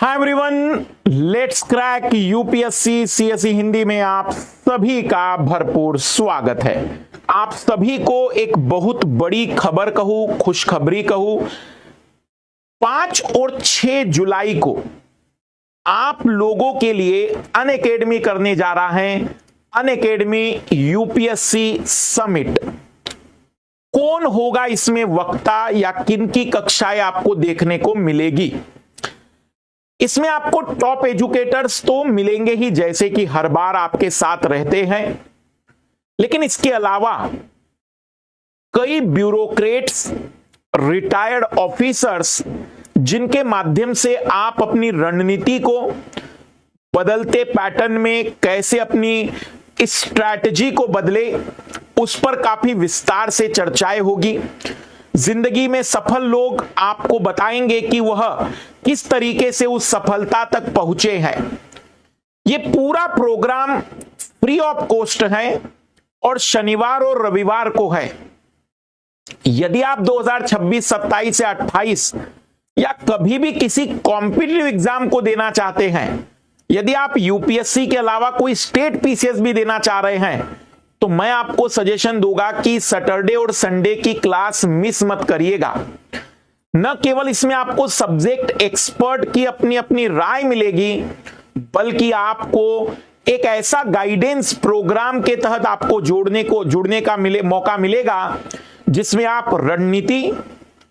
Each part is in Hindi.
Hi everyone, let's crack UPSC CSE Hindi में आप सभी का भरपूर स्वागत है। आप सभी को एक बहुत बड़ी खबर कहूं, खुशखबरी कहूं, 5 और 6 जुलाई को आप लोगों के लिए अनअकैडमी करने जा रहा है अनअकैडमी यूपीएससी समिट। कौन होगा इसमें वक्ता या किन की कक्षाएं आपको देखने को मिलेगी? इसमें आपको टॉप एजुकेटर्स तो मिलेंगे ही, जैसे कि हर बार आपके साथ रहते हैं, लेकिन इसके अलावा कई ब्यूरोक्रेट्स, रिटायर्ड ऑफिसर्स, जिनके माध्यम से आप अपनी रणनीति को बदलते पैटर्न में कैसे अपनी स्ट्रैटेजी को बदले, उस पर काफी विस्तार से चर्चाएं होगी। जिंदगी में सफल लोग आपको बताएंगे कि वह किस तरीके से उस सफलता तक पहुंचे हैं। यह पूरा प्रोग्राम फ्री ऑफ कॉस्ट है और शनिवार और रविवार को है। यदि आप 2026, 27 से 28 या कभी भी किसी कॉम्पिटिटिव एग्जाम को देना चाहते हैं, यदि आप यूपीएससी के अलावा कोई स्टेट पीसीएस भी देना चाह रहे हैं, तो मैं आपको सजेशन दूंगा कि सैटरडे और संडे की क्लास मिस मत करिएगा। न केवल इसमें आपको सब्जेक्ट एक्सपर्ट की अपनी अपनी राय मिलेगी, बल्कि आपको एक ऐसा गाइडेंस प्रोग्राम के तहत आपको जुड़ने का मौका मिलेगा, जिसमें आप रणनीति,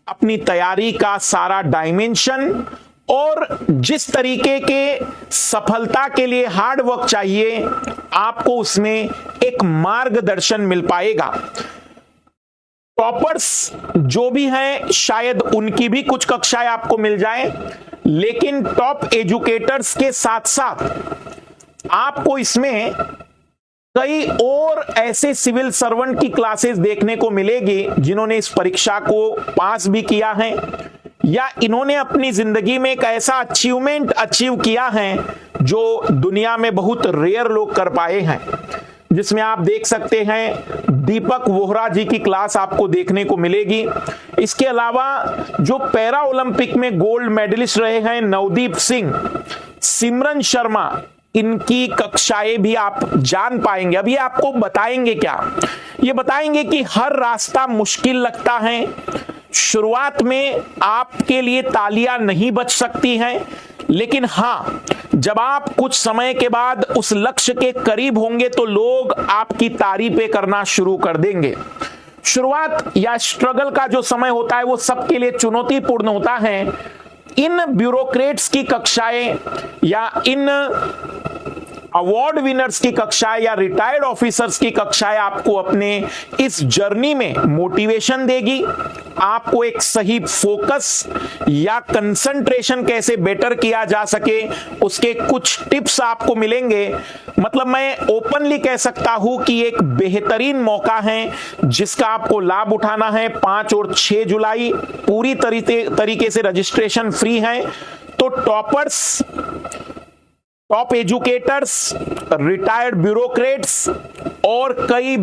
अपनी तैयारी का सारा डायमेंशन और जिस तरीके के सफलता के लिए हार्ड वर्क चाहिए, आपको उसमें एक मार्गदर्शन मिल पाएगा। टॉपर्स जो भी हैं, शायद उनकी भी कुछ कक्षाएं आपको मिल जाए, लेकिन टॉप एजुकेटर्स के साथ साथ आपको इसमें कई और ऐसे सिविल सर्वेंट की क्लासेस देखने को मिलेगी जिन्होंने इस परीक्षा को पास भी किया है या इन्होंने अपनी जिंदगी में एक ऐसा अचीवमेंट अचीव किया है जो दुनिया में बहुत रेयर लोग कर पाए हैं। जिसमें आप देख सकते हैं दीपक वोहरा जी की क्लास आपको देखने को मिलेगी। इसके अलावा जो पैरा ओलंपिक में गोल्ड मेडलिस्ट रहे हैं नवदीप सिंह, सिमरन शर्मा, इनकी कक्षाएं भी आप जान पाएंगे। अब ये आपको बताएंगे क्या? ये बताएंगे कि हर रास्ता मुश्किल लगता है, शुरुआत में आपके लिए तालियां नहीं बच सकती हैं, लेकिन हां, जब आप कुछ समय के बाद उस लक्ष्य के करीब होंगे तो लोग आपकी तारीफें करना शुरू कर देंगे। शुरुआत या स्ट्रगल का जो समय होता है वो सबके लिए चुनौतीपूर्ण होता है। इन ब्यूरोक्रेट्स की कक्षाएं या इन अवार्ड विनर्स की कक्षाएं या रिटायर्ड ऑफिसर्स की कक्षाएं आपको अपने इस जर्नी में मोटिवेशन देगी, आपको एक सही फोकस या कंसंट्रेशन कैसे बेटर किया जा सके उसके कुछ टिप्स आपको मिलेंगे। मतलब मैं ओपनली कह सकता हूं कि एक बेहतरीन मौका है जिसका आपको लाभ उठाना है। 5 और 6 जुलाई पूरी तरीके से रजिस्ट्रेशन फ्री है। तो toppers, top educators, retired bureaucrats और कई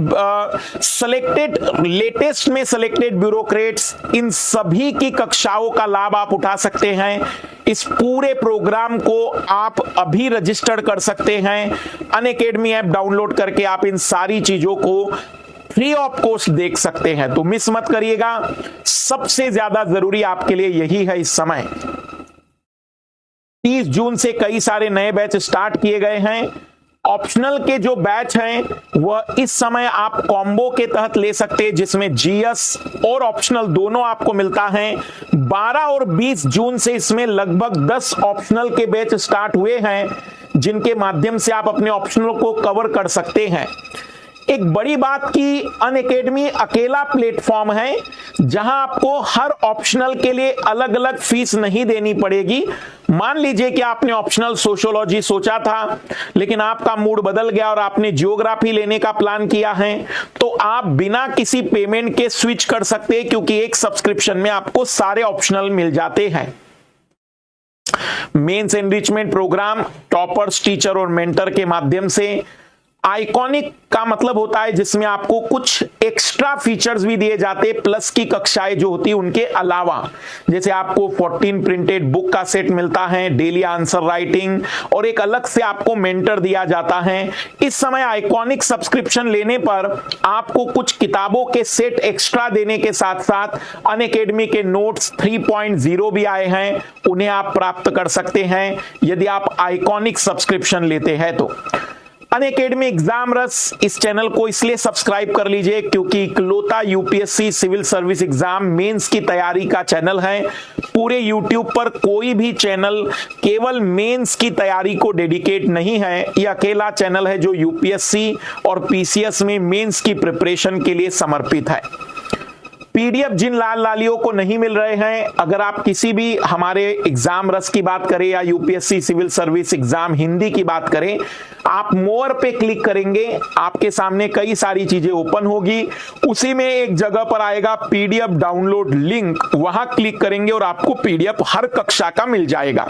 लेटेस्ट में सिलेक्टेड ब्यूरोक्रेट्स, इन सभी की कक्षाओं का लाभ आप उठा सकते हैं। इस पूरे प्रोग्राम को आप अभी रजिस्टर कर सकते हैं। अनअकैडमी ऐप डाउनलोड करके आप इन सारी चीजों को फ्री ऑफ कॉस्ट देख सकते हैं। तो मिस मत करिएगा, सबसे ज्यादा जरूरी आपके लिए यही है इस समय। 30 जून से कई सारे नए बैच स्टार्ट किए गए हैं। ऑप्शनल के जो बैच हैं वह इस समय आप कॉम्बो के तहत ले सकते हैं, जिसमें जीएस और ऑप्शनल दोनों आपको मिलता है। 12 और 20 जून से इसमें लगभग 10 ऑप्शनल के बैच स्टार्ट हुए हैं, जिनके माध्यम से आप अपने ऑप्शनल को कवर कर सकते हैं। एक बड़ी बात कि अनअकैडमी अकेला प्लेटफॉर्म है जहां आपको हर ऑप्शनल के लिए अलग अलग फीस नहीं देनी पड़ेगी। मान लीजिए कि आपने ऑप्शनल सोशियोलॉजी सोचा था, लेकिन आपका मूड बदल गया और आपने जियोग्राफी लेने का प्लान किया है, तो आप बिना किसी पेमेंट के स्विच कर सकते हैं, क्योंकि एक सब्सक्रिप्शन में आपको सारे ऑप्शनल मिल जाते हैं। Mains enrichment programme toppers, teacher और मेंटर के माध्यम से आइकॉनिक का मतलब होता है जिसमें आपको कुछ एक्स्ट्रा फीचर्स भी दिए जाते प्लस की कक्षाएं जो होती है उनके अलावा, जैसे आपको 14 प्रिंटेड बुक का सेट मिलता है, डेली आंसर राइटिंग और एक अलग से आपको मेंटर दिया जाता है। इस समय आइकॉनिक सब्सक्रिप्शन लेने पर आपको कुछ किताबों के सेट एक्स्ट्रा देने के साथ साथ अनअकैडमी के नोट्स 3.0 भी आए हैं, उन्हें आप प्राप्त कर सकते हैं यदि आप आइकॉनिक सब्सक्रिप्शन लेते हैं तो। अनअकैडमी एग्जाम रस इस चैनल को इसलिए सब्सक्राइब कर लीजिए क्योंकि इकलौता UPSC civil service exam mains की तैयारी का चैनल है। पूरे यूट्यूब पर कोई भी चैनल केवल मेंस की तैयारी को डेडिकेट नहीं है, यह अकेला चैनल है जो यूपीएससी और पीसीएस में मेंस की प्रिपरेशन के लिए समर्पित है। पीडीएफ जिन लाल लालियों को नहीं मिल रहे हैं, अगर आप किसी भी हमारे एग्जाम रस की बात करें या UPSC civil service exam Hindi की बात करें, आप मोर पे क्लिक करेंगे, आपके सामने कई सारी चीजें ओपन होगी, उसी में एक जगह पर आएगा पीडीएफ डाउनलोड लिंक, वहां क्लिक करेंगे और आपको पीडीएफ हर कक्षा का मिल जाएगा।